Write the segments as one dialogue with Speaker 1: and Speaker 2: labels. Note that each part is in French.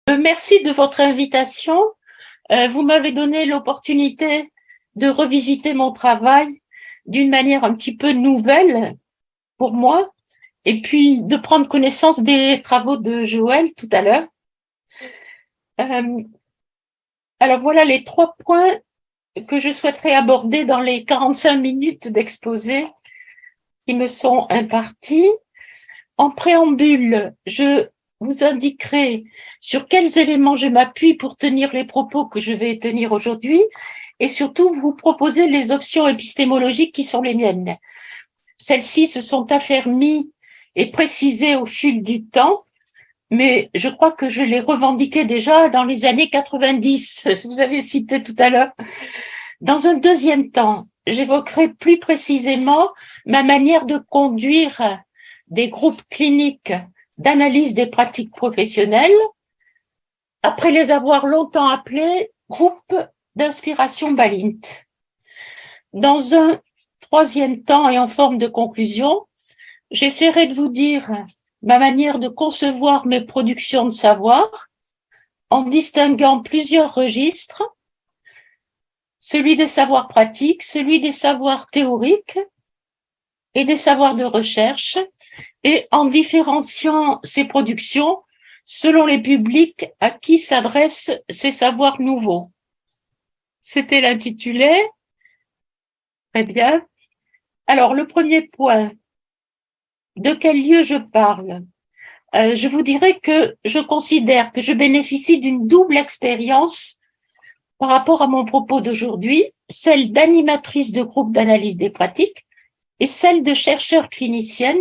Speaker 1: Merci de votre invitation. Vous m'avez donné l'opportunité de revisiter mon travail d'une manière un petit peu nouvelle pour moi et puis de prendre connaissance des travaux de Joël tout à l'heure. Alors voilà les 3 points que je souhaiterais aborder dans les 45 minutes d'exposé qui me sont imparties. En préambule, je vous indiquerai sur quels éléments je m'appuie pour tenir les propos que je vais tenir aujourd'hui et surtout vous proposer les options épistémologiques qui sont les miennes. Celles-ci se sont affermies et précisées au fil du temps, mais je crois que je les revendiquais déjà dans les années 90, vous avez cité tout à l'heure. Dans un deuxième temps, j'évoquerai plus précisément ma manière de conduire des groupes cliniques d'analyse des pratiques professionnelles, après les avoir longtemps appelés groupes d'inspiration Balint. Dans un troisième temps et en forme de conclusion, j'essaierai de vous dire ma manière de concevoir mes productions de savoir en distinguant plusieurs registres, celui des savoirs pratiques, celui des savoirs théoriques et des savoirs de recherche, et en différenciant ces productions selon les publics à qui s'adressent ces savoirs nouveaux. C'était l'intitulé. Très bien. Alors, le premier point, de quel lieu je parle? Je vous dirais que je considère que je bénéficie d'une double expérience par rapport à mon propos d'aujourd'hui, celle d'animatrice de groupe d'analyse des pratiques et celle de chercheur clinicienne,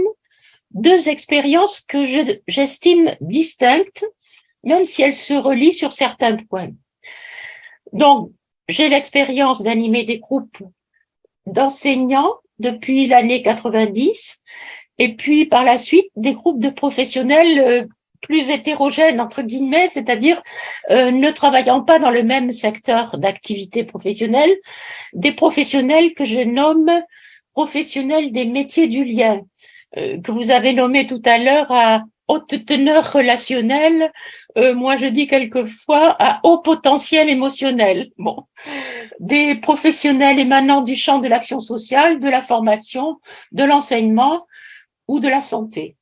Speaker 1: deux expériences que j'estime distinctes, même si elles se relient sur certains points. Donc, j'ai l'expérience d'animer des groupes d'enseignants depuis l'année 90, et puis par la suite des groupes de professionnels plus hétérogènes, entre guillemets, c'est-à-dire ne travaillant pas dans le même secteur d'activité professionnelle, des professionnels que je nomme professionnels des métiers du lien, que vous avez nommé tout à l'heure à haute teneur relationnelle, moi je dis quelquefois à haut potentiel émotionnel. Bon, des professionnels émanant du champ de l'action sociale, de la formation, de l'enseignement ou de la santé,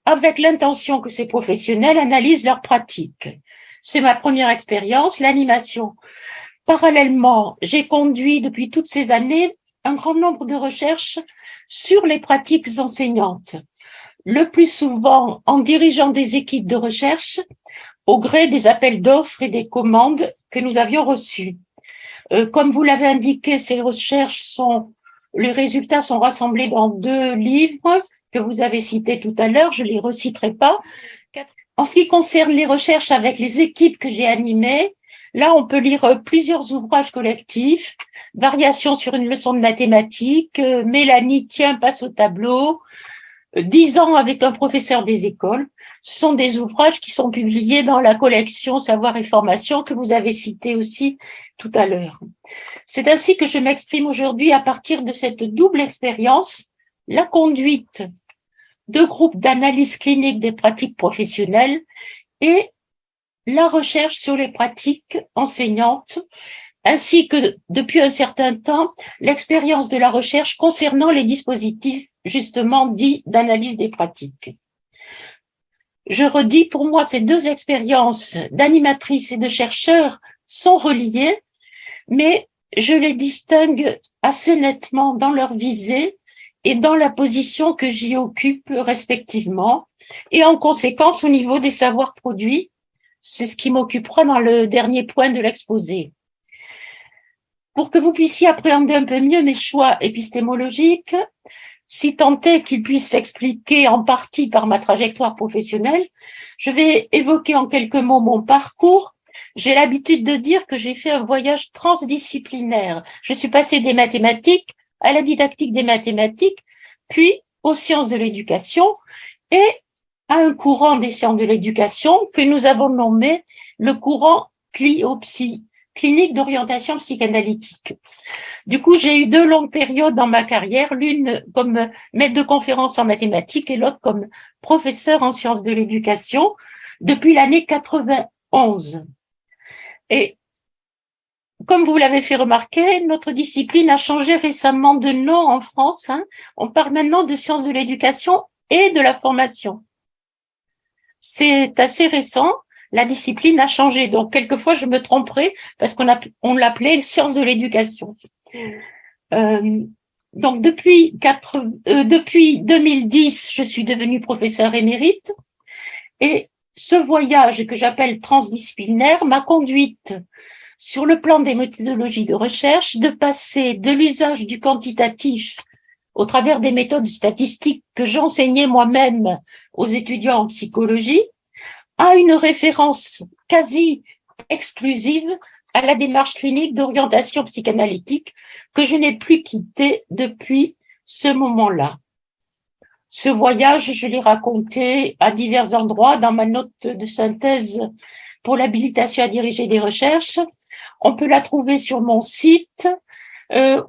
Speaker 1: avec l'intention que ces professionnels analysent leurs pratiques. C'est ma première expérience, l'animation. Parallèlement, j'ai conduit depuis toutes ces années un grand nombre de recherches sur les pratiques enseignantes, le plus souvent en dirigeant des équipes de recherche au gré des appels d'offres et des commandes que nous avions reçus. Comme vous l'avez indiqué, ces recherches les résultats sont rassemblés dans 2 livres que vous avez cités tout à l'heure, je les reciterai pas. En ce qui concerne les recherches avec les équipes que j'ai animées, là, on peut lire plusieurs ouvrages collectifs, Variations sur une leçon de mathématiques, Mélanie, tiens, passe au tableau, 10 ans avec un professeur des écoles. Ce sont des ouvrages qui sont publiés dans la collection Savoir et Formation que vous avez cité aussi tout à l'heure. C'est ainsi que je m'exprime aujourd'hui à partir de cette double expérience, la conduite de groupes d'analyse clinique des pratiques professionnelles et la recherche sur les pratiques enseignantes, ainsi que, depuis un certain temps, l'expérience de la recherche concernant les dispositifs, justement, dits d'analyse des pratiques. Je redis, pour moi, ces 2 expériences d'animatrice et de chercheur sont reliées, mais je les distingue assez nettement dans leur visée et dans la position que j'y occupe respectivement, et en conséquence au niveau des savoirs produits. C'est ce qui m'occupera dans le dernier point de l'exposé. Pour que vous puissiez appréhender un peu mieux mes choix épistémologiques, si tant est qu'ils puissent s'expliquer en partie par ma trajectoire professionnelle, je vais évoquer en quelques mots mon parcours. J'ai l'habitude de dire que j'ai fait un voyage transdisciplinaire. Je suis passée des mathématiques à la didactique des mathématiques, puis aux sciences de l'éducation et à un courant des sciences de l'éducation que nous avons nommé le courant CLIOPSY, clinique d'orientation psychanalytique. Du coup, j'ai eu 2 longues périodes dans ma carrière, l'une comme maître de conférences en mathématiques et l'autre comme professeur en sciences de l'éducation depuis l'année 81. 11. Et comme vous l'avez fait remarquer, notre discipline a changé récemment de nom en France. On parle maintenant de sciences de l'éducation et de la formation. C'est assez récent. La discipline a changé. Donc, quelquefois, je me tromperai parce qu'on l'appelait sciences de l'éducation. Donc, depuis 2010, je suis devenue professeure émérite. Et ce voyage que j'appelle transdisciplinaire m'a conduite sur le plan des méthodologies de recherche, de passer de l'usage du quantitatif au travers des méthodes statistiques que j'enseignais moi-même aux étudiants en psychologie, à une référence quasi exclusive à la démarche clinique d'orientation psychanalytique que je n'ai plus quittée depuis ce moment-là. Ce voyage, je l'ai raconté à divers endroits dans ma note de synthèse pour l'habilitation à diriger des recherches. On peut la trouver sur mon site,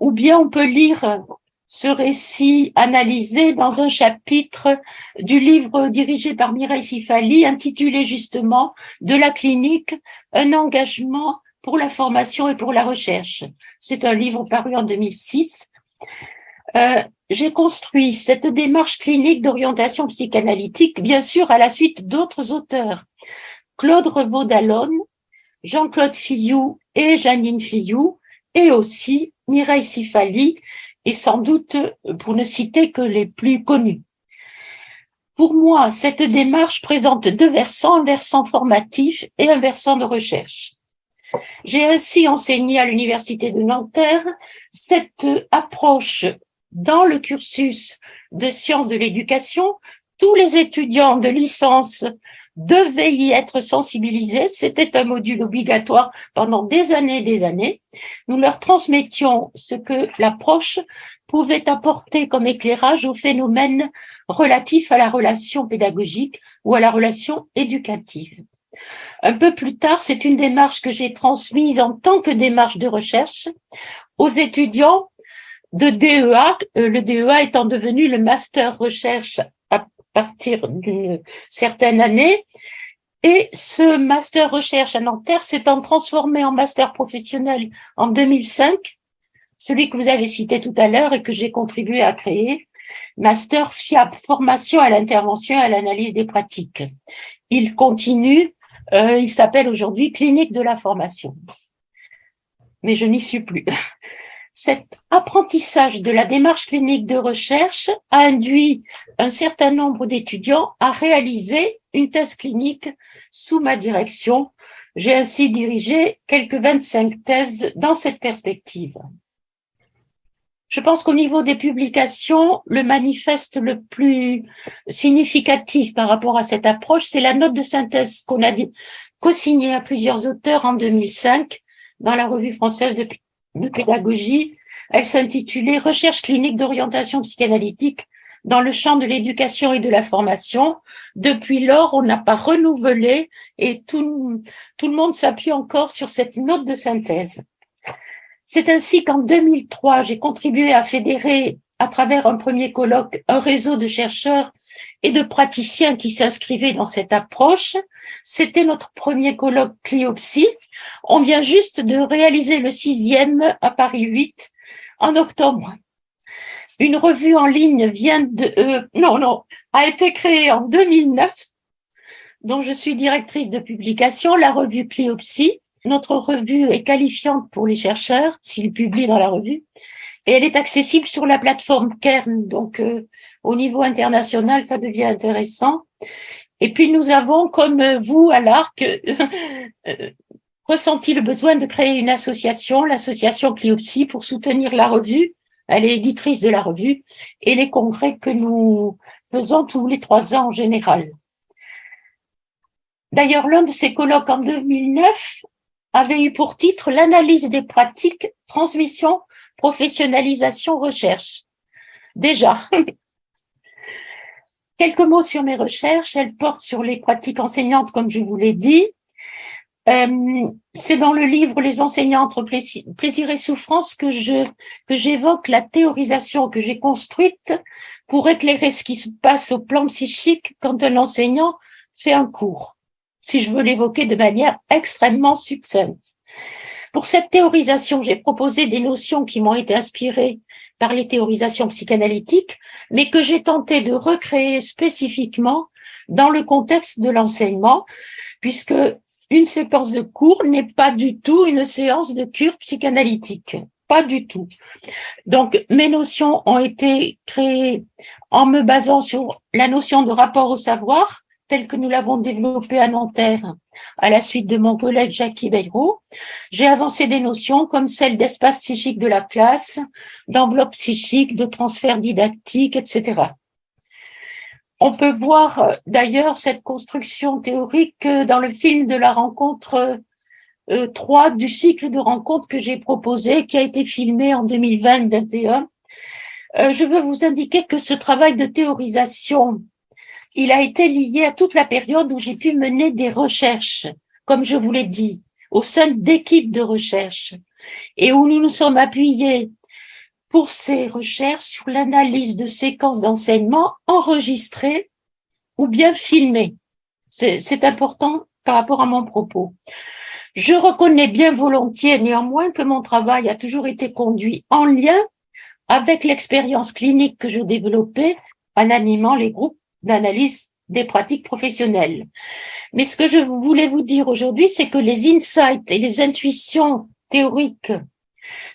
Speaker 1: ou bien on peut lire ce récit analysé dans un chapitre du livre dirigé par Mireille Sifali, intitulé justement « De la clinique, un engagement pour la formation et pour la recherche ». C'est un livre paru en 2006. J'ai construit cette démarche clinique d'orientation psychanalytique, bien sûr, à la suite d'autres auteurs. Claude Revaud-Dallon, Jean-Claude Filloux et Janine Filloux, et aussi Mireille Sifali, et sans doute, pour ne citer que les plus connus. Pour moi, cette démarche présente deux versants, un versant formatif et un versant de recherche. J'ai ainsi enseigné à l'Université de Nanterre cette approche dans le cursus de sciences de l'éducation. Tous les étudiants de licence devaient y être sensibilisés. C'était un module obligatoire pendant des années et des années. Nous leur transmettions ce que l'approche pouvait apporter comme éclairage aux phénomènes relatifs à la relation pédagogique ou à la relation éducative. Un peu plus tard, c'est une démarche que j'ai transmise en tant que démarche de recherche aux étudiants de DEA, le DEA étant devenu le master recherche à partir d'une certaine année. Et ce master recherche à Nanterre s'étant transformé en master professionnel en 2005, celui que vous avez cité tout à l'heure et que j'ai contribué à créer, master FIAP, formation à l'intervention et à l'analyse des pratiques. Il continue, il s'appelle aujourd'hui clinique de la formation. Mais je n'y suis plus. Cet apprentissage de la démarche clinique de recherche a induit un certain nombre d'étudiants à réaliser une thèse clinique sous ma direction. J'ai ainsi dirigé quelques 25 thèses dans cette perspective. Je pense qu'au niveau des publications, le manifeste le plus significatif par rapport à cette approche, c'est la note de synthèse qu'on a co-signée à plusieurs auteurs en 2005 dans la Revue française de pédagogie. Elle s'intitulait « Recherche clinique d'orientation psychanalytique dans le champ de l'éducation et de la formation ». Depuis lors, on n'a pas renouvelé et tout le monde s'appuie encore sur cette note de synthèse. C'est ainsi qu'en 2003, j'ai contribué à fédérer, à travers un premier colloque, un réseau de chercheurs et de praticiens qui s'inscrivaient dans cette approche. C'était notre premier colloque Cliopsy. On vient juste de réaliser le 6e à Paris 8 en octobre. Une revue en ligne a été créée en 2009, dont je suis directrice de publication, la revue Cliopsy. Notre revue est qualifiante pour les chercheurs, s'ils publient dans la revue, et elle est accessible sur la plateforme Kern, donc au niveau international, ça devient intéressant. Et puis nous avons, comme vous à l'ARC, ressenti le besoin de créer une association, l'association Cliopsy, pour soutenir la revue. Elle est éditrice de la revue, et les congrès que nous faisons tous les 3 ans en général. D'ailleurs, l'un de ces colloques en 2009 avait eu pour titre l'analyse des pratiques, transmission, professionnalisation, recherche. Déjà. Quelques mots sur mes recherches. Elles portent sur les pratiques enseignantes, comme je vous l'ai dit. C'est dans le livre Les enseignants entre plaisir et souffrance que j'évoque la théorisation que j'ai construite pour éclairer ce qui se passe au plan psychique quand un enseignant fait un cours. si je veux l'évoquer de manière extrêmement succincte. Pour cette théorisation, j'ai proposé des notions qui m'ont été inspirées par les théorisations psychanalytiques, mais que j'ai tenté de recréer spécifiquement dans le contexte de l'enseignement, puisque une séquence de cours n'est pas du tout une séance de cure psychanalytique. Pas du tout. Donc, mes notions ont été créées en me basant sur la notion de rapport au savoir, telle que nous l'avons développée à Nanterre à la suite de mon collègue Jacques Bayrou. J'ai avancé des notions comme celle d'espace psychique de la classe, d'enveloppe psychique, de transfert didactique, etc. On peut voir d'ailleurs cette construction théorique dans le film de la rencontre 3 du cycle de rencontres que j'ai proposé, qui a été filmé en 2020-2021. Je veux vous indiquer que ce travail de théorisation, il a été lié à toute la période où j'ai pu mener des recherches, comme je vous l'ai dit, au sein d'équipes de recherche, et où nous nous sommes appuyés pour ces recherches sur l'analyse de séquences d'enseignement enregistrées ou bien filmées. C'est important par rapport à mon propos. Je reconnais bien volontiers néanmoins que mon travail a toujours été conduit en lien avec l'expérience clinique que je développais en animant les groupes d'analyse des pratiques professionnelles. Mais ce que je voulais vous dire aujourd'hui, c'est que les insights et les intuitions théoriques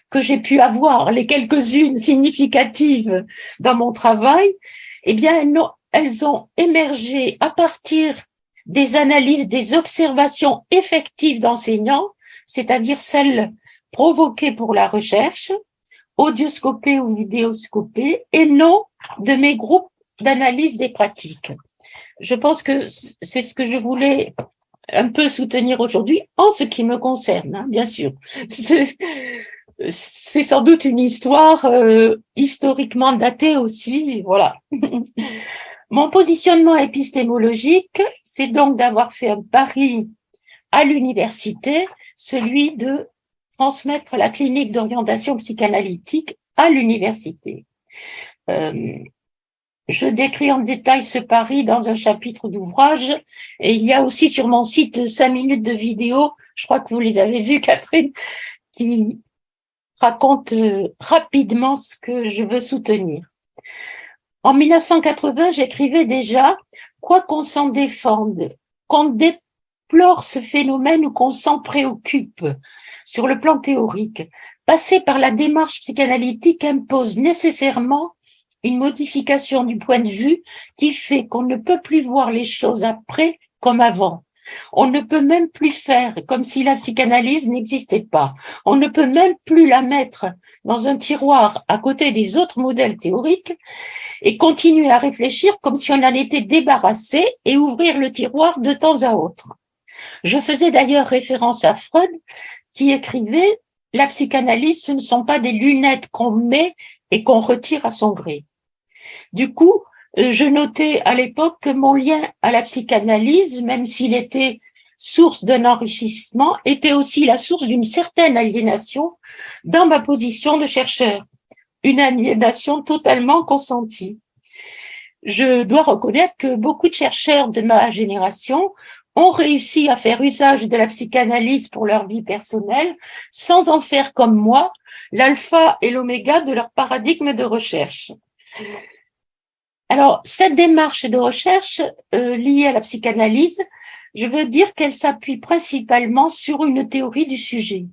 Speaker 1: que j'ai pu avoir, les quelques-unes significatives dans mon travail, eh bien, elles ont émergé à partir des analyses, des observations effectives d'enseignants, c'est-à-dire celles provoquées pour la recherche, audioscopées ou vidéoscopées, et non de mes groupes d'analyse des pratiques. Je pense que c'est ce que je voulais un peu soutenir aujourd'hui, en ce qui me concerne, hein, bien sûr. C'est sans doute une histoire historiquement datée aussi, voilà. Mon positionnement épistémologique, c'est donc d'avoir fait un pari à l'université, celui de transmettre la clinique d'orientation psychanalytique à l'université. Je décris en détail ce pari dans un chapitre d'ouvrage, et il y a aussi sur mon site 5 minutes de vidéo, je crois que vous les avez vues, Catherine, qui raconte rapidement ce que je veux soutenir. En 1980, j'écrivais déjà « Quoi qu'on s'en défende, qu'on déplore ce phénomène ou qu'on s'en préoccupe sur le plan théorique, passer par la démarche psychanalytique impose nécessairement une modification du point de vue qui fait qu'on ne peut plus voir les choses après comme avant. On ne peut même plus faire comme si la psychanalyse n'existait pas. On ne peut même plus la mettre dans un tiroir à côté des autres modèles théoriques et continuer à réfléchir comme si on en était débarrassé et ouvrir le tiroir de temps à autre. Je faisais d'ailleurs référence à Freud qui écrivait « La psychanalyse, ce ne sont pas des lunettes qu'on met et qu'on retire à son gré ». Du coup, je notais à l'époque que mon lien à la psychanalyse, même s'il était source d'un enrichissement, était aussi la source d'une certaine aliénation dans ma position de chercheur, une aliénation totalement consentie. Je dois reconnaître que beaucoup de chercheurs de ma génération ont réussi à faire usage de la psychanalyse pour leur vie personnelle sans en faire comme moi l'alpha et l'oméga de leur paradigme de recherche. Alors, cette démarche de recherche liée à la psychanalyse, je veux dire qu'elle s'appuie principalement sur une théorie du sujet.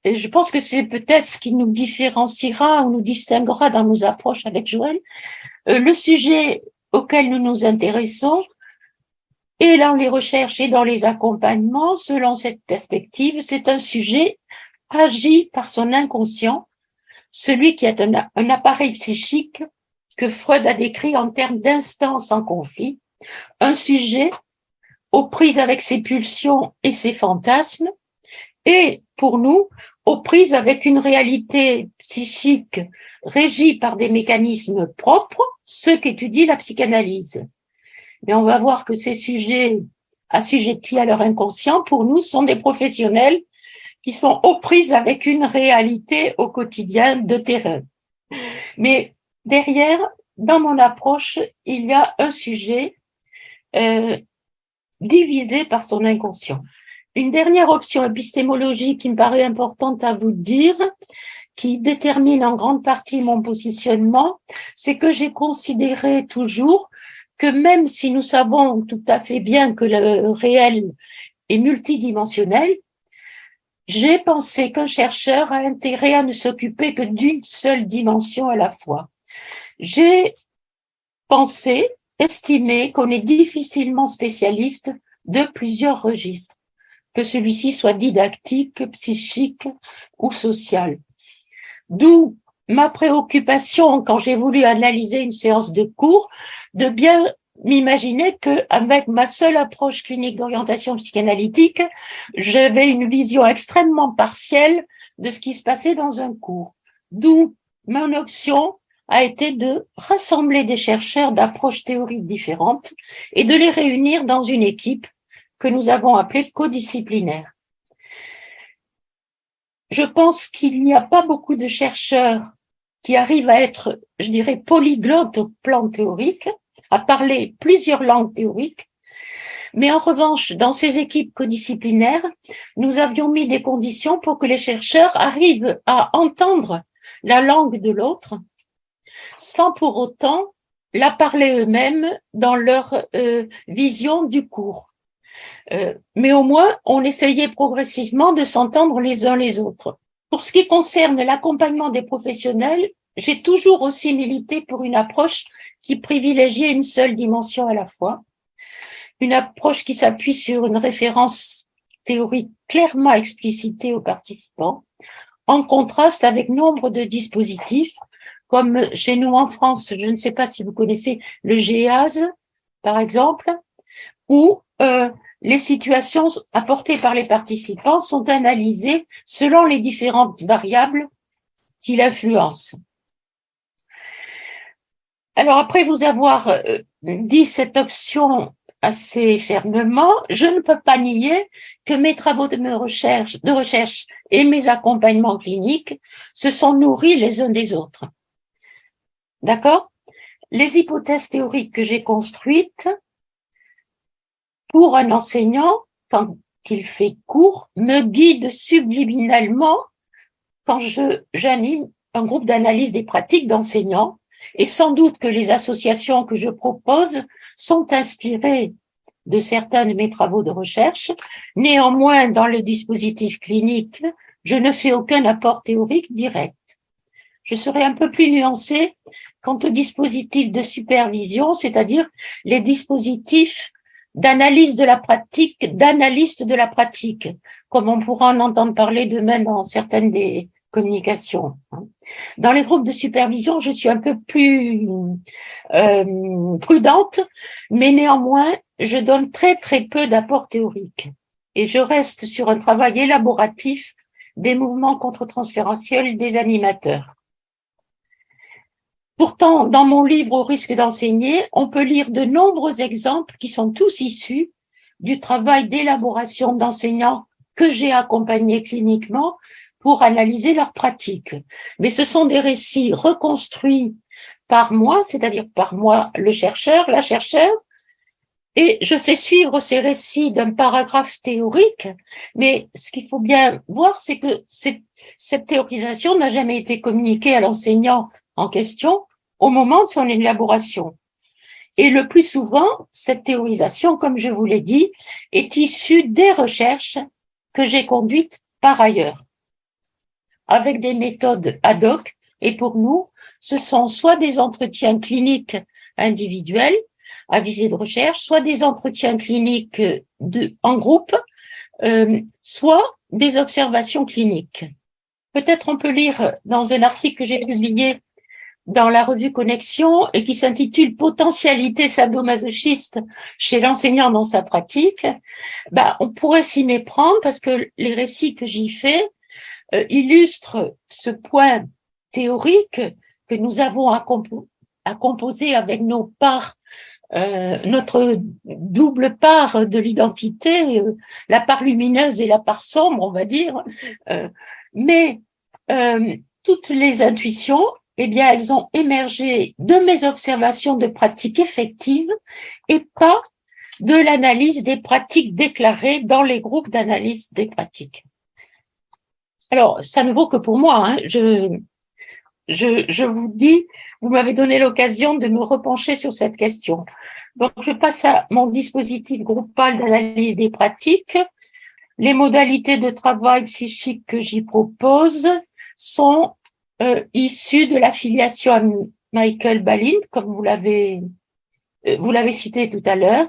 Speaker 1: Et je pense que c'est peut-être ce qui nous différenciera ou nous distinguera dans nos approches avec Joël. Le sujet auquel nous nous intéressons, et dans les recherches et dans les accompagnements, selon cette perspective, c'est un sujet agi par son inconscient, celui qui est un appareil psychique que Freud a décrit en termes d'instance en conflit, un sujet aux prises avec ses pulsions et ses fantasmes, et pour nous, aux prises avec une réalité psychique régie par des mécanismes propres, ce qu'étudie la psychanalyse. Mais on va voir que ces sujets assujettis à leur inconscient, pour nous, sont des professionnels qui sont aux prises avec une réalité au quotidien de terrain. Mais derrière, dans mon approche, il y a un sujet divisé par son inconscient. Une dernière option épistémologique qui me paraît importante à vous dire, qui détermine en grande partie mon positionnement, c'est que j'ai considéré toujours que même si nous savons tout à fait bien que le réel est multidimensionnel, j'ai pensé qu'un chercheur a intérêt à ne s'occuper que d'une seule dimension à la fois. J'ai pensé, estimé qu'on est difficilement spécialiste de plusieurs registres, que celui-ci soit didactique, psychique ou social. D'où ma préoccupation, quand j'ai voulu analyser une séance de cours, de bien m'imaginer qu'avec ma seule approche clinique d'orientation psychanalytique, j'avais une vision extrêmement partielle de ce qui se passait dans un cours. D'où mon option a été de rassembler des chercheurs d'approches théoriques différentes et de les réunir dans une équipe que nous avons appelée codisciplinaire. Je pense qu'il n'y a pas beaucoup de chercheurs qui arrivent à être, je dirais, polyglottes au plan théorique, à parler plusieurs langues théoriques. Mais en revanche, dans ces équipes codisciplinaires, nous avions mis des conditions pour que les chercheurs arrivent à entendre la langue de l'autre sans pour autant la parler eux-mêmes dans leur vision du cours. Mais au moins, on essayait progressivement de s'entendre les uns les autres. Pour ce qui concerne l'accompagnement des professionnels, j'ai toujours aussi milité pour une approche qui privilégiait une seule dimension à la fois, une approche qui s'appuie sur une référence théorique clairement explicitée aux participants, en contraste avec nombre de dispositifs, comme chez nous en France, je ne sais pas si vous connaissez le GEAS, par exemple, où les situations apportées par les participants sont analysées selon les différentes variables qui l'influencent. Alors, après vous avoir dit cette option assez fermement, je ne peux pas nier que mes travaux de recherche et mes accompagnements cliniques se sont nourris les uns des autres. D'accord? Les hypothèses théoriques que j'ai construites pour un enseignant, quand il fait cours, me guident subliminalement quand j'anime un groupe d'analyse des pratiques d'enseignants, et sans doute que les associations que je propose sont inspirées de certains de mes travaux de recherche. Néanmoins, dans le dispositif clinique, je ne fais aucun apport théorique direct. Je serai un peu plus nuancée quant aux dispositifs de supervision, c'est-à-dire les dispositifs d'analyse de la pratique, d'analyste de la pratique, comme on pourra en entendre parler demain dans certaines des communications. Dans les groupes de supervision, je suis un peu plus prudente, mais néanmoins, je donne très très peu d'apports théoriques. Et je reste sur un travail élaboratif des mouvements contre-transférentiels des animateurs. Pourtant, dans mon livre Au risque d'enseigner, on peut lire de nombreux exemples qui sont tous issus du travail d'élaboration d'enseignants que j'ai accompagnés cliniquement pour analyser leurs pratiques. Mais ce sont des récits reconstruits par moi, c'est-à-dire par moi, le chercheur, la chercheure, et je fais suivre ces récits d'un paragraphe théorique, mais ce qu'il faut bien voir, c'est que cette théorisation n'a jamais été communiquée à l'enseignant en question au moment de son élaboration. Et le plus souvent, cette théorisation, comme je vous l'ai dit, est issue des recherches que j'ai conduites par ailleurs, avec des méthodes ad hoc. Et pour nous, ce sont soit des entretiens cliniques individuels à visée de recherche, soit des entretiens cliniques en groupe, soit des observations cliniques. Peut-être on peut lire dans un article que j'ai publié dans la revue Connexion et qui s'intitule Potentialité sadomasochiste chez l'enseignant dans sa pratique. On pourrait s'y méprendre parce que les récits que j'y fais illustrent ce point théorique que nous avons à composer avec nos parts, notre double part de l'identité, la part lumineuse et la part sombre, on va dire. Mais toutes les intuitions, eh bien, elles ont émergé de mes observations de pratiques effectives et pas de l'analyse des pratiques déclarées dans les groupes d'analyse des pratiques. Alors, ça ne vaut que pour moi, hein. Je vous dis, vous m'avez donné l'occasion de me repencher sur cette question. Donc, je passe à mon dispositif groupal d'analyse des pratiques. Les modalités de travail psychique que j'y propose sont issues de l'affiliation à Michael Balint, comme vous l'avez cité tout à l'heure.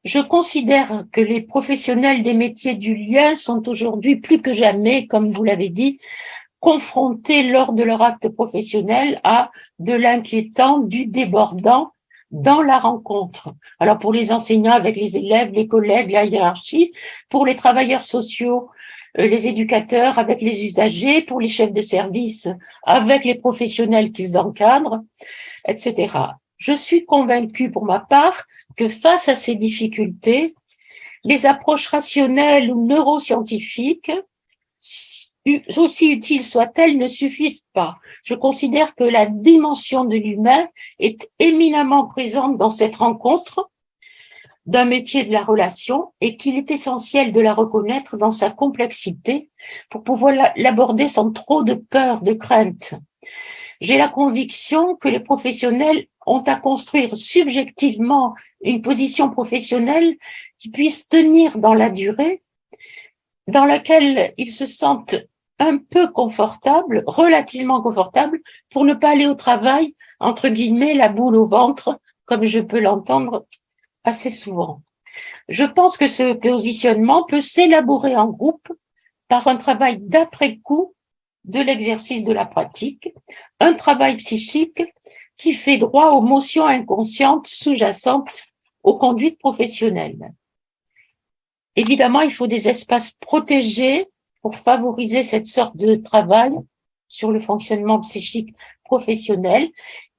Speaker 1: Je considère que les professionnels des métiers du lien sont aujourd'hui plus que jamais, comme vous l'avez dit, confrontés lors de leur acte professionnel à de l'inquiétant, du débordant dans la rencontre. Alors pour les enseignants avec les élèves, les collègues, la hiérarchie, pour les travailleurs sociaux, les éducateurs avec les usagers, pour les chefs de service avec les professionnels qu'ils encadrent, etc. Je suis convaincue pour ma part que face à ces difficultés, les approches rationnelles ou neuroscientifiques, aussi utiles soient-elles, ne suffisent pas. Je considère que la dimension de l'humain est éminemment présente dans cette rencontre d'un métier de la relation et qu'il est essentiel de la reconnaître dans sa complexité pour pouvoir l'aborder sans trop de peur, de crainte. J'ai la conviction que les professionnels ont à construire subjectivement une position professionnelle qui puisse tenir dans la durée, dans laquelle ils se sentent un peu confortables, relativement confortables, pour ne pas aller au travail, entre guillemets, la boule au ventre, comme je peux l'entendre assez souvent. Je pense que ce positionnement peut s'élaborer en groupe par un travail d'après-coup de l'exercice de la pratique, un travail psychique qui fait droit aux motions inconscientes sous-jacentes aux conduites professionnelles. Évidemment, il faut des espaces protégés pour favoriser cette sorte de travail sur le fonctionnement psychique professionnel.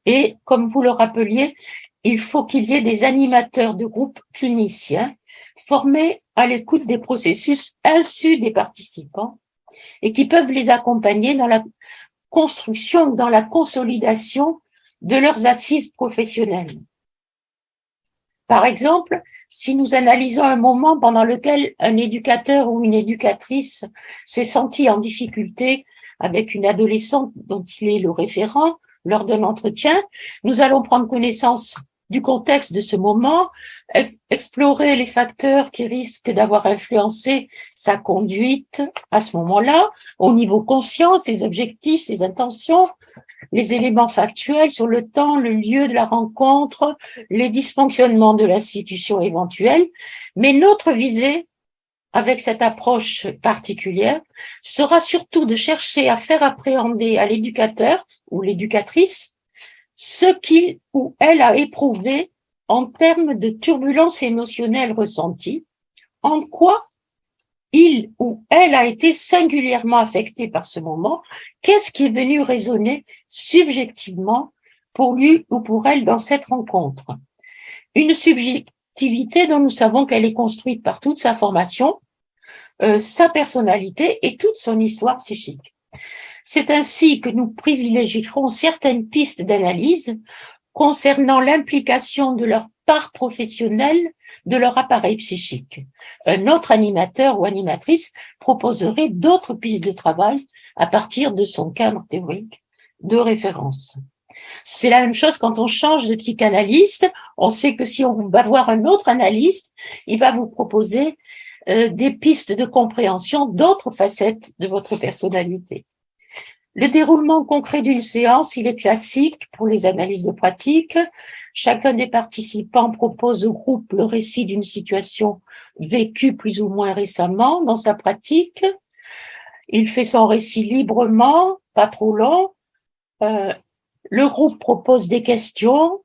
Speaker 1: Et comme vous le rappeliez, il faut qu'il y ait des animateurs de groupe cliniciens formés à l'écoute des processus insus des participants et qui peuvent les accompagner dans la construction, dans la consolidation de leurs assises professionnelles. Par exemple, si nous analysons un moment pendant lequel un éducateur ou une éducatrice s'est senti en difficulté avec une adolescente dont il est le référent lors d'un entretien, nous allons prendre connaissance du contexte de ce moment, explorer les facteurs qui risquent d'avoir influencé sa conduite à ce moment-là, au niveau conscient, ses objectifs, ses intentions, les éléments factuels sur le temps, le lieu de la rencontre, les dysfonctionnements de l'institution éventuelle. Mais notre visée, avec cette approche particulière, sera surtout de chercher à faire appréhender à l'éducateur ou l'éducatrice ce qu'il ou elle a éprouvé en termes de turbulences émotionnelles ressenties, en quoi il ou elle a été singulièrement affecté par ce moment, qu'est-ce qui est venu résonner subjectivement pour lui ou pour elle dans cette rencontre. Une subjectivité dont nous savons qu'elle est construite par toute sa formation, sa personnalité et toute son histoire psychique. C'est ainsi que nous privilégierons certaines pistes d'analyse concernant l'implication de leur part professionnelle de leur appareil psychique. Un autre animateur ou animatrice proposerait d'autres pistes de travail à partir de son cadre théorique de référence. C'est la même chose quand on change de psychanalyste. On sait que si on va voir un autre analyste, il va vous proposer des pistes de compréhension d'autres facettes de votre personnalité. Le déroulement concret d'une séance, il est classique pour les analyses de pratique. Chacun des participants propose au groupe le récit d'une situation vécue plus ou moins récemment dans sa pratique. Il fait son récit librement, pas trop long. Le groupe propose des questions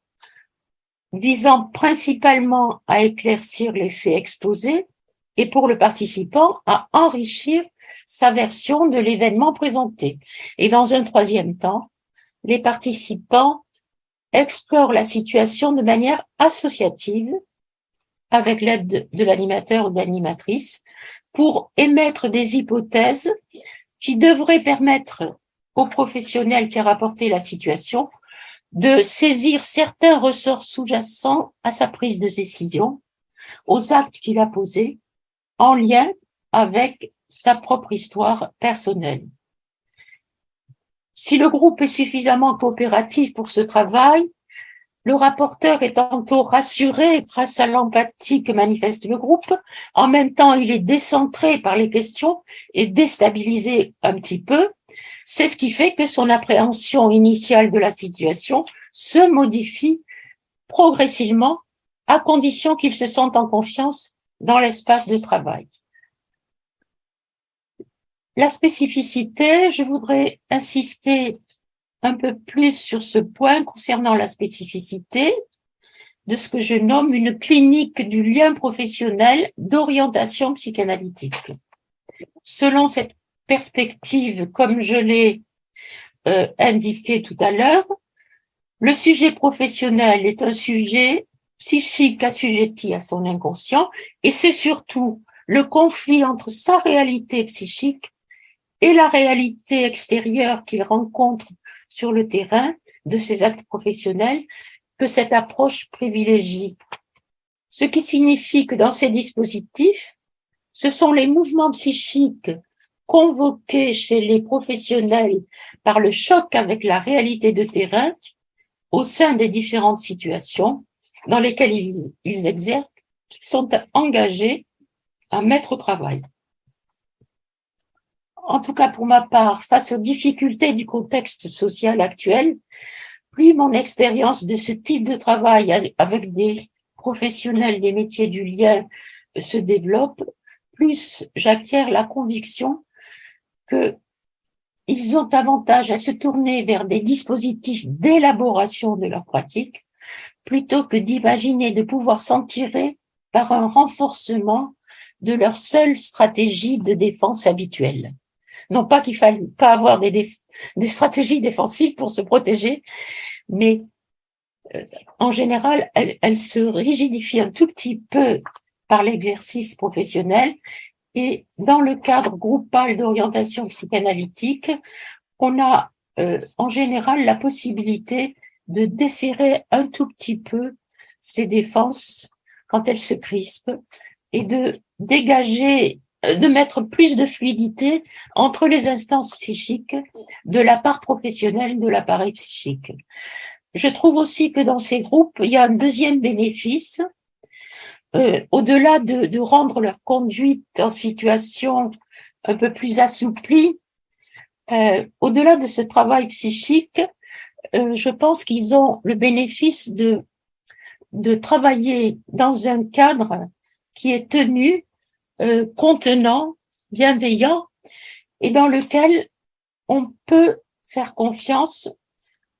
Speaker 1: visant principalement à éclaircir les faits exposés et pour le participant à enrichir sa version de l'événement présenté. Et dans un troisième temps, les participants explorent la situation de manière associative avec l'aide de l'animateur ou de l'animatrice pour émettre des hypothèses qui devraient permettre au professionnel qui a rapporté la situation de saisir certains ressorts sous-jacents à sa prise de décision aux actes qu'il a posés en lien avec sa propre histoire personnelle. Si le groupe est suffisamment coopératif pour ce travail, le rapporteur est tantôt rassuré grâce à l'empathie que manifeste le groupe, en même temps il est décentré par les questions et déstabilisé un petit peu. C'est ce qui fait que son appréhension initiale de la situation se modifie progressivement à condition qu'il se sente en confiance dans l'espace de travail. La spécificité, je voudrais insister un peu plus sur ce point concernant la spécificité de ce que je nomme une clinique du lien professionnel d'orientation psychanalytique. Selon cette perspective, comme je l'ai indiqué tout à l'heure, le sujet professionnel est un sujet psychique assujetti à son inconscient et c'est surtout le conflit entre sa réalité psychique et la réalité extérieure qu'il rencontre sur le terrain de ses actes professionnels que cette approche privilégie. Ce qui signifie que dans ces dispositifs, ce sont les mouvements psychiques convoqués chez les professionnels par le choc avec la réalité de terrain au sein des différentes situations dans lesquelles ils exercent, qu'ils sont engagés à mettre au travail. En tout cas, pour ma part, face aux difficultés du contexte social actuel, plus mon expérience de ce type de travail avec des professionnels des métiers du lien se développe, plus j'acquiers la conviction qu'ils ont avantage à se tourner vers des dispositifs d'élaboration de leur pratique, plutôt que d'imaginer de pouvoir s'en tirer par un renforcement de leur seule stratégie de défense habituelle. Non pas qu'il faille pas avoir des stratégies défensives pour se protéger, mais en général, elles se rigidifient un tout petit peu par l'exercice professionnel et dans le cadre groupal d'orientation psychanalytique, on a en général la possibilité de desserrer un tout petit peu ces défenses quand elles se crispent et de dégager, de mettre plus de fluidité entre les instances psychiques de la part professionnelle de l'appareil psychique. Je trouve aussi que dans ces groupes, il y a un deuxième bénéfice, au-delà de rendre leur conduite en situation un peu plus assouplie, au-delà de ce travail psychique, je pense qu'ils ont le bénéfice de travailler dans un cadre qui est tenu, contenant, bienveillant, et dans lequel on peut faire confiance,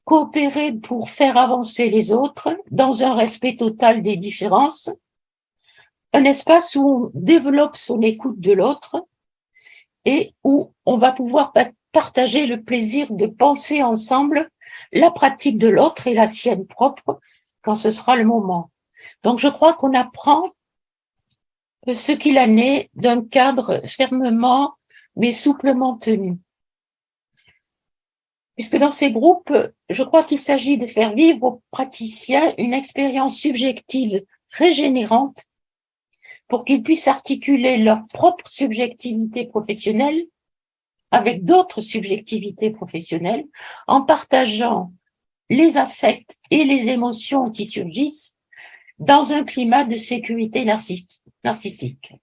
Speaker 1: coopérer pour faire avancer les autres dans un respect total des différences, un espace où on développe son écoute de l'autre et où on va pouvoir partager le plaisir de penser ensemble la pratique de l'autre et la sienne propre quand ce sera le moment. Donc je crois qu'on apprend ce qu'il en est d'un cadre fermement mais souplement tenu. Puisque dans ces groupes, je crois qu'il s'agit de faire vivre aux praticiens une expérience subjective régénérante pour qu'ils puissent articuler leur propre subjectivité professionnelle avec d'autres subjectivités professionnelles en partageant les affects et les émotions qui surgissent dans un climat de sécurité narcissique.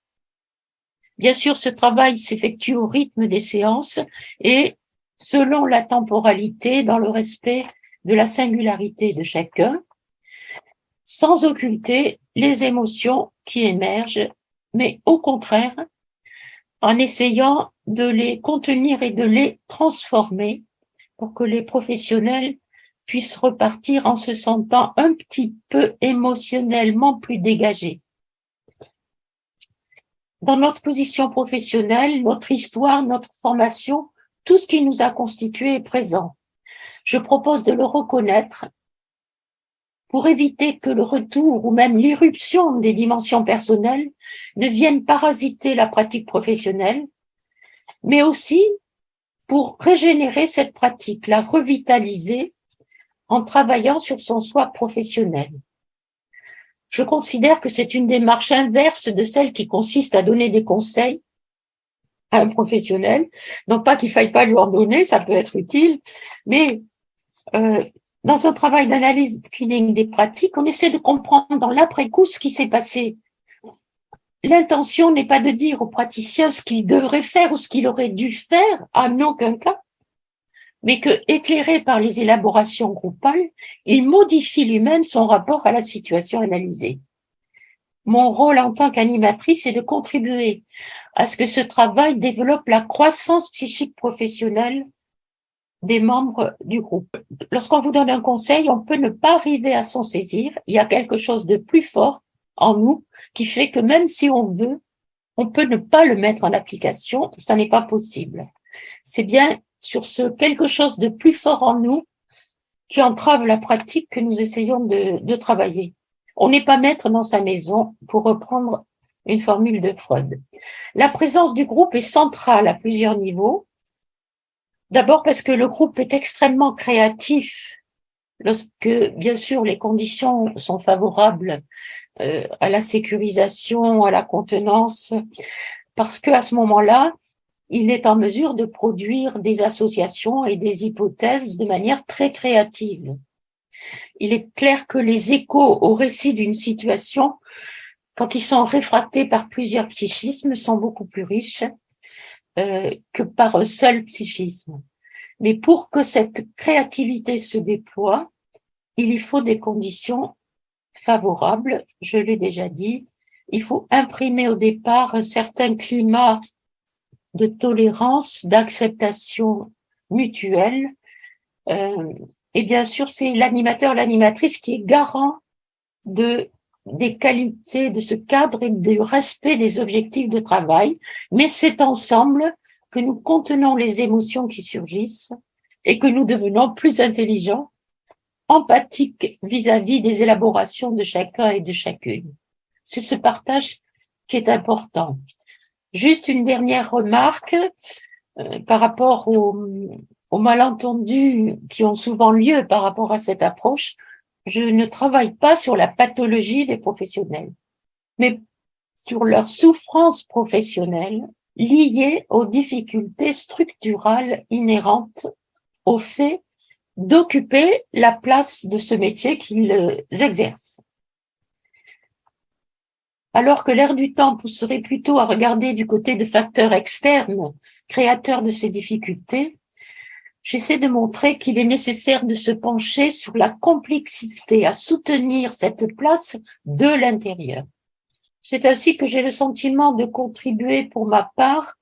Speaker 1: Bien sûr, ce travail s'effectue au rythme des séances et selon la temporalité, dans le respect de la singularité de chacun, sans occulter les émotions qui émergent, mais au contraire, en essayant de les contenir et de les transformer pour que les professionnels puissent repartir en se sentant un petit peu émotionnellement plus dégagés. Dans notre position professionnelle, notre histoire, notre formation, tout ce qui nous a constitué est présent. Je propose de le reconnaître pour éviter que le retour ou même l'irruption des dimensions personnelles ne viennent parasiter la pratique professionnelle, mais aussi pour régénérer cette pratique, la revitaliser en travaillant sur son soi professionnel. Je considère que c'est une démarche inverse de celle qui consiste à donner des conseils à un professionnel. Non pas qu'il faille pas lui en donner, ça peut être utile, mais dans un travail d'analyse clinique des pratiques, on essaie de comprendre dans l'après-coup ce qui s'est passé. L'intention n'est pas de dire au praticien ce qu'il devrait faire ou ce qu'il aurait dû faire, en aucun cas, mais que, éclairé par les élaborations groupales, il modifie lui-même son rapport à la situation analysée. Mon rôle en tant qu'animatrice est de contribuer à ce que ce travail développe la croissance psychique professionnelle des membres du groupe. Lorsqu'on vous donne un conseil, on peut ne pas arriver à s'en saisir. Il y a quelque chose de plus fort en nous qui fait que même si on veut, on peut ne pas le mettre en application. Ça n'est pas possible. C'est bien sur ce quelque chose de plus fort en nous qui entrave la pratique que nous essayons de travailler. On n'est pas maître dans sa maison, pour reprendre une formule de Freud. La présence du groupe est centrale à plusieurs niveaux. D'abord parce que le groupe est extrêmement créatif lorsque, bien sûr, les conditions sont favorables à la sécurisation, à la contenance, parce que à ce moment-là, il est en mesure de produire des associations et des hypothèses de manière très créative. Il est clair que les échos au récit d'une situation, quand ils sont réfractés par plusieurs psychismes, sont beaucoup plus riches que par un seul psychisme. Mais pour que cette créativité se déploie, il y faut des conditions favorables, je l'ai déjà dit. Il faut imprimer au départ un certain climat de tolérance, d'acceptation mutuelle. Et bien sûr, c'est l'animateur, l'animatrice qui est garant des qualités de ce cadre et du respect des objectifs de travail. Mais c'est ensemble que nous contenons les émotions qui surgissent et que nous devenons plus intelligents, empathiques vis-à-vis des élaborations de chacun et de chacune. C'est ce partage qui est important. Juste une dernière remarque par rapport aux malentendus qui ont souvent lieu par rapport à cette approche. Je ne travaille pas sur la pathologie des professionnels, mais sur leur souffrance professionnelle liée aux difficultés structurales inhérentes au fait d'occuper la place de ce métier qu'ils exercent. Alors que l'air du temps pousserait plutôt à regarder du côté de facteurs externes, créateurs de ces difficultés, j'essaie de montrer qu'il est nécessaire de se pencher sur la complexité à soutenir cette place de l'intérieur. C'est ainsi que j'ai le sentiment de contribuer pour ma part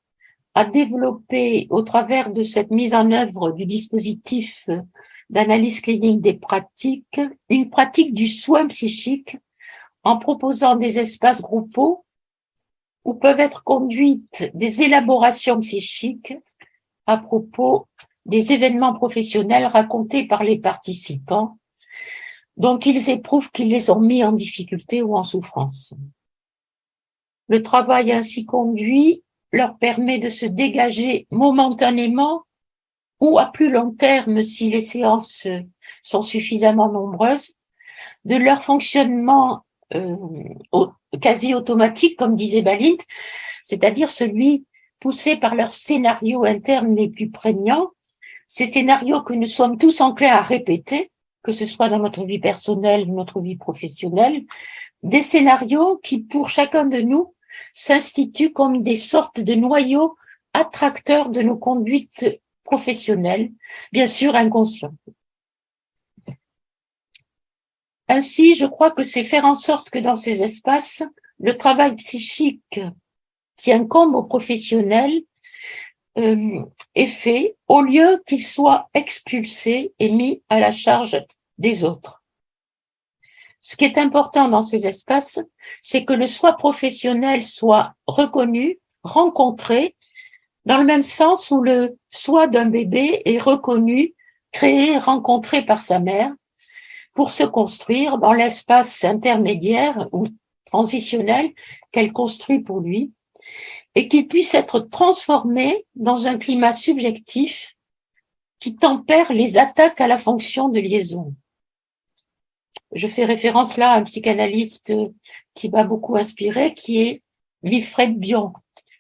Speaker 1: à développer, au travers de cette mise en œuvre du dispositif d'analyse clinique des pratiques, une pratique du soin psychique en proposant des espaces groupaux où peuvent être conduites des élaborations psychiques à propos des événements professionnels racontés par les participants dont ils éprouvent qu'ils les ont mis en difficulté ou en souffrance. Le travail ainsi conduit leur permet de se dégager momentanément ou à plus long terme si les séances sont suffisamment nombreuses, de leur fonctionnement quasi automatique, comme disait Balint, c'est-à-dire celui poussé par leurs scénarios internes les plus prégnants, ces scénarios que nous sommes tous enclins à répéter, que ce soit dans notre vie personnelle ou notre vie professionnelle, des scénarios qui, pour chacun de nous, s'instituent comme des sortes de noyaux attracteurs de nos conduites professionnelles, bien sûr inconscientes. Ainsi, je crois que c'est faire en sorte que dans ces espaces, le travail psychique qui incombe aux professionnels est fait au lieu qu'il soit expulsé et mis à la charge des autres. Ce qui est important dans ces espaces, c'est que le soi professionnel soit reconnu, rencontré, dans le même sens où le soi d'un bébé est reconnu, créé, rencontré par sa mère, pour se construire dans l'espace intermédiaire ou transitionnel qu'elle construit pour lui, et qu'il puisse être transformé dans un climat subjectif qui tempère les attaques à la fonction de liaison. je fais référence là à un psychanalyste qui m'a beaucoup inspiré, qui est Wilfred Bion,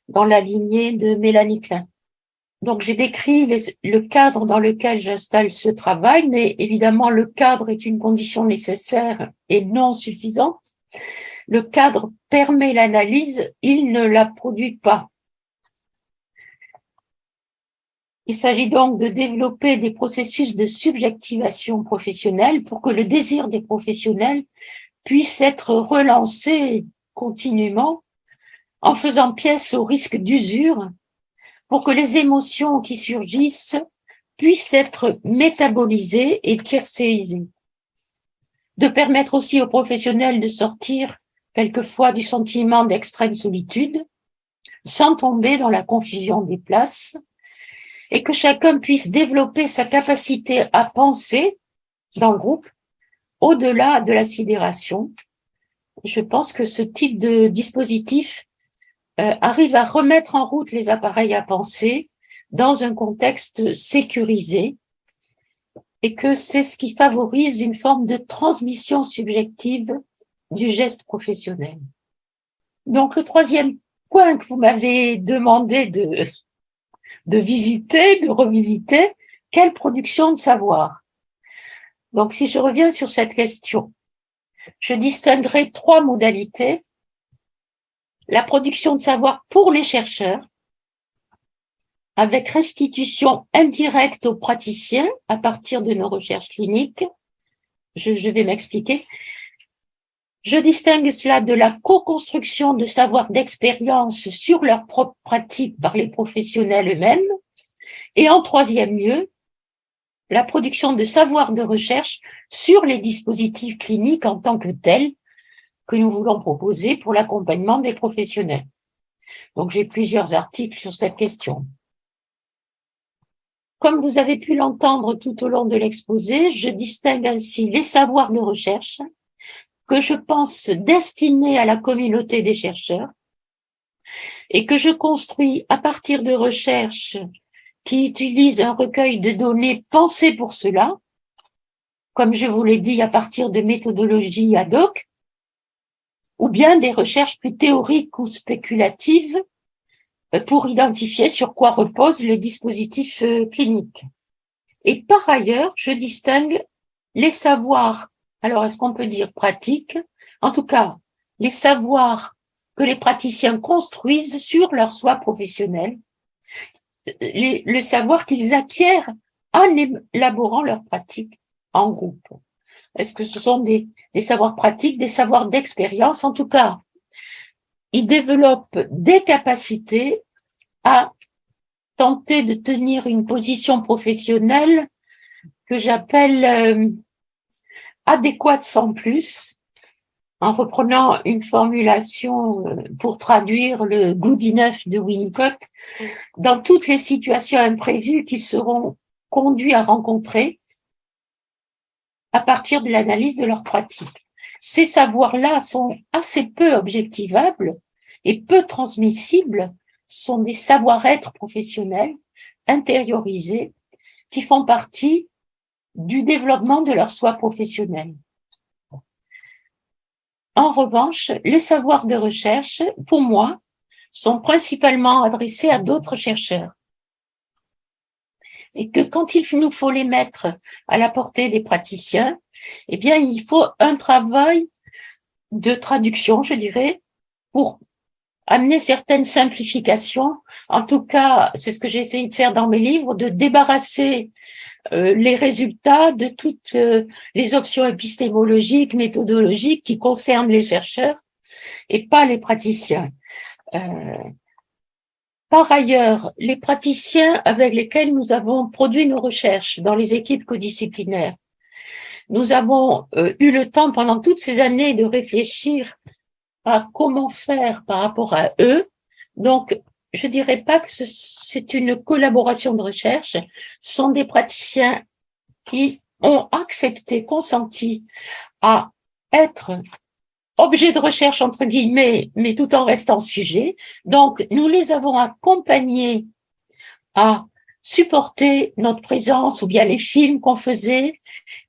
Speaker 1: dans la lignée de Mélanie Klein. Donc, j'ai décrit le cadre dans lequel j'installe ce travail, mais évidemment, le cadre est une condition nécessaire et non suffisante. Le cadre permet l'analyse, il ne la produit pas. Il s'agit donc de développer des processus de subjectivation professionnelle pour que le désir des professionnels puisse être relancé continuellement en faisant pièce au risque d'usure, pour que les émotions qui surgissent puissent être métabolisées et tiercéisées. De permettre aussi aux professionnels de sortir quelquefois du sentiment d'extrême solitude, sans tomber dans la confusion des places, et que chacun puisse développer sa capacité à penser dans le groupe au-delà de la sidération. Je pense que ce type de dispositif arrive à remettre en route les appareils à penser dans un contexte sécurisé et que c'est ce qui favorise une forme de transmission subjective du geste professionnel. Donc, le troisième point que vous m'avez demandé de visiter, de revisiter, quelle production de savoir? Donc, si je reviens sur cette question, je distinguerai trois modalités. La production de savoir pour les chercheurs, avec restitution indirecte aux praticiens à partir de nos recherches cliniques. Je vais m'expliquer. Je distingue cela de la co-construction de savoir d'expérience sur leur propre pratique par les professionnels eux-mêmes. Et en troisième lieu, la production de savoir de recherche sur les dispositifs cliniques en tant que tels que nous voulons proposer pour l'accompagnement des professionnels. Donc, j'ai plusieurs articles sur cette question. Comme vous avez pu l'entendre tout au long de l'exposé, je distingue ainsi les savoirs de recherche que je pense destinés à la communauté des chercheurs et que je construis à partir de recherches qui utilisent un recueil de données pensées pour cela, comme je vous l'ai dit, à partir de méthodologies ad hoc, ou bien des recherches plus théoriques ou spéculatives pour identifier sur quoi reposent les dispositifs cliniques. Et par ailleurs, je distingue les savoirs, alors est-ce qu'on peut dire pratiques, en tout cas, les savoirs que les praticiens construisent sur leur soi professionnel, le savoir qu'ils acquièrent en élaborant leur pratique en groupe. Est-ce que ce sont des savoirs pratiques, des savoirs d'expérience? En tout cas, ils développent des capacités à tenter de tenir une position professionnelle que j'appelle adéquate sans plus, en reprenant une formulation pour traduire le good enough de Winnicott, dans toutes les situations imprévues qu'ils seront conduits à rencontrer à partir de l'analyse de leur pratique. Ces savoirs-là sont assez peu objectivables et peu transmissibles, sont des savoir-être professionnels intériorisés qui font partie du développement de leur soi professionnel. En revanche, les savoirs de recherche, pour moi, sont principalement adressés à d'autres chercheurs. Et que quand il nous faut les mettre à la portée des praticiens, eh bien, il faut un travail de traduction, je dirais, pour amener certaines simplifications. En tout cas, c'est ce que j'ai essayé de faire dans mes livres, de débarrasser les résultats de toutes les options épistémologiques, méthodologiques qui concernent les chercheurs et pas les praticiens. Par ailleurs, les praticiens avec lesquels nous avons produit nos recherches dans les équipes codisciplinaires, nous avons eu le temps pendant toutes ces années de réfléchir à comment faire par rapport à eux. Donc, je dirais pas que c'est une collaboration de recherche, ce sont des praticiens qui ont accepté, consenti à être objet de recherche, entre guillemets, mais tout en restant sujet. Donc, nous les avons accompagnés à supporter notre présence ou bien les films qu'on faisait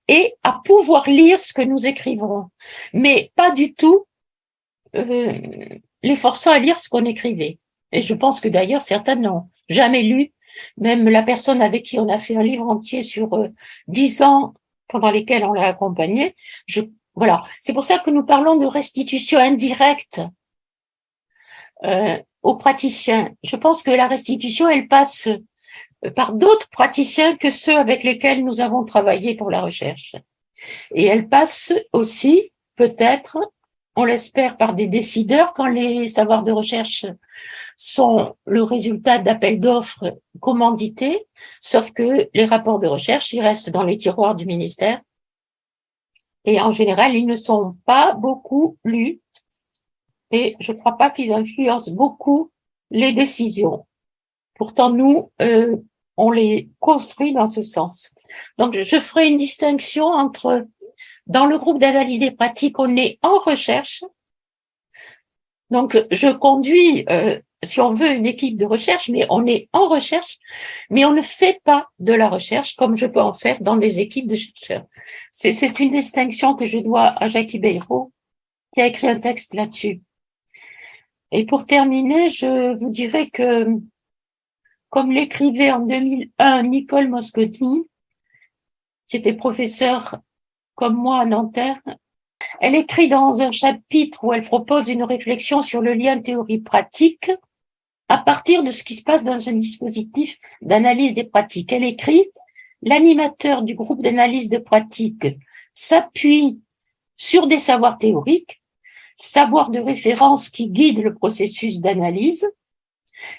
Speaker 1: et à pouvoir lire ce que nous écrivons, mais pas du tout les forçant à lire ce qu'on écrivait. Et je pense que d'ailleurs certains n'ont jamais lu, même la personne avec qui on a fait un livre entier sur 10 ans pendant lesquels on l'a accompagné. Voilà, c'est pour ça que nous parlons de restitution indirecte aux praticiens. Je pense que la restitution, elle passe par d'autres praticiens que ceux avec lesquels nous avons travaillé pour la recherche. Et elle passe aussi, peut-être, on l'espère, par des décideurs quand les savoirs de recherche sont le résultat d'appels d'offres commandités, sauf que les rapports de recherche, ils restent dans les tiroirs du ministère. Et en général, ils ne sont pas beaucoup lus. Et je ne crois pas qu'ils influencent beaucoup les décisions. Pourtant, nous, on les construit dans ce sens. Donc, je ferai une distinction entre, dans le groupe d'analyse des pratiques, on est en recherche. Donc, je conduis, si on veut, une équipe de recherche, mais on est en recherche, mais on ne fait pas de la recherche comme je peux en faire dans des équipes de chercheurs. C'est une distinction que je dois à Jackie Bayrou, qui a écrit un texte là-dessus. Et pour terminer, je vous dirais que, comme l'écrivait en 2001 Nicole Moscotti, qui était professeure comme moi à Nanterre, elle écrit dans un chapitre où elle propose une réflexion sur le lien théorie-pratique à partir de ce qui se passe dans un dispositif d'analyse des pratiques. Elle écrit « L'animateur du groupe d'analyse de pratique s'appuie sur des savoirs théoriques, savoirs de référence qui guident le processus d'analyse,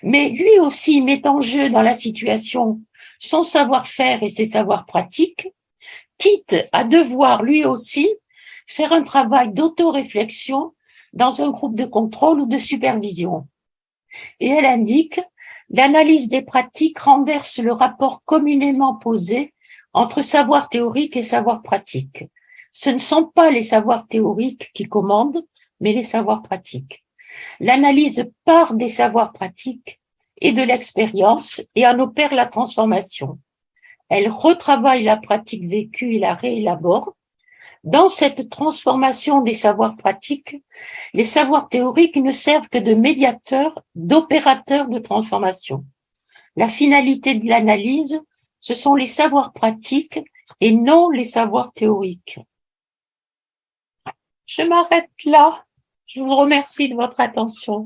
Speaker 1: mais lui aussi met en jeu dans la situation son savoir-faire et ses savoirs pratiques, quitte à devoir lui aussi faire un travail d'autoréflexion dans un groupe de contrôle ou de supervision. » Et elle indique « L'analyse des pratiques renverse le rapport communément posé entre savoir théorique et savoir pratique. Ce ne sont pas les savoirs théoriques qui commandent, mais les savoirs pratiques. L'analyse part des savoirs pratiques et de l'expérience et en opère la transformation. Elle retravaille la pratique vécue et la réélabore. Dans cette transformation des savoirs pratiques, les savoirs théoriques ne servent que de médiateurs, d'opérateurs de transformation. La finalité de l'analyse, ce sont les savoirs pratiques et non les savoirs théoriques. » Je m'arrête là. Je vous remercie de votre attention.